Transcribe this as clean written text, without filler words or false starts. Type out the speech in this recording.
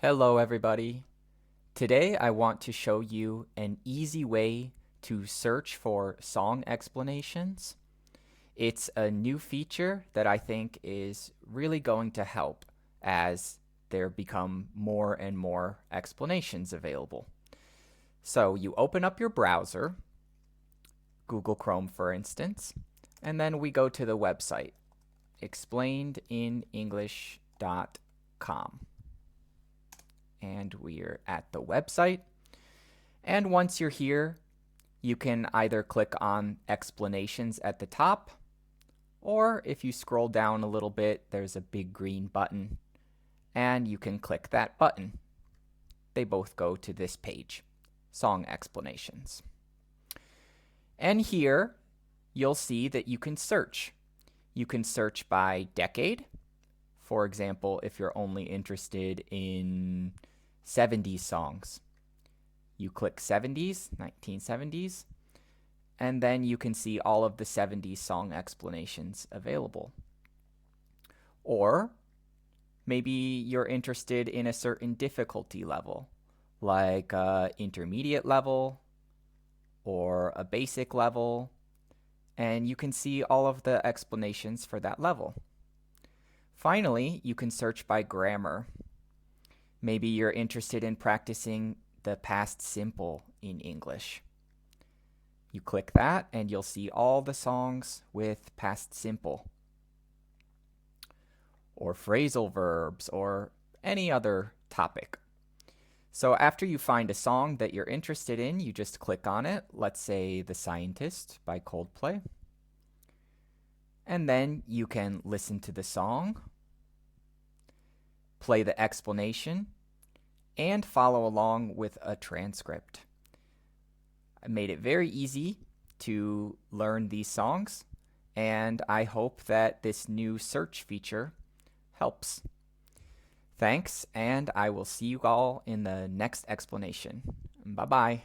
Hello everybody. Today I want to show you an easy way to search for song explanations. It's a new feature that I think is really going to help as there become more and more explanations available. So you open up your browser, Google Chrome for instance, and then we go to the website explainedininenglish.com. And we're at the website. And once you're here, you can either click on explanations at the top, or if you scroll down a little bit, there's a big green button, and you can click that button. They both go to this page, song explanations. And here, you'll see that you can search. You can search by decade. For example, if you're only interested in 70s songs, you click 70s, 1970s, and then you can see all of the 70s song explanations available. Or maybe you're interested in a certain difficulty level, like intermediate level or a basic level, and you can see all of the explanations for that level. Finally, you can search by grammar. Maybe you're interested in practicing the past simple in English. You click that and you'll see all the songs with past simple, or phrasal verbs, or any other topic. So after you find a song that you're interested in, you just click on it. Let's say The Scientist by Coldplay. And then you can listen to the song, play the explanation, and follow along with a transcript. I made it very easy to learn these songs, and I hope that this new search feature helps. Thanks, and I will see you all in the next explanation. Bye-bye.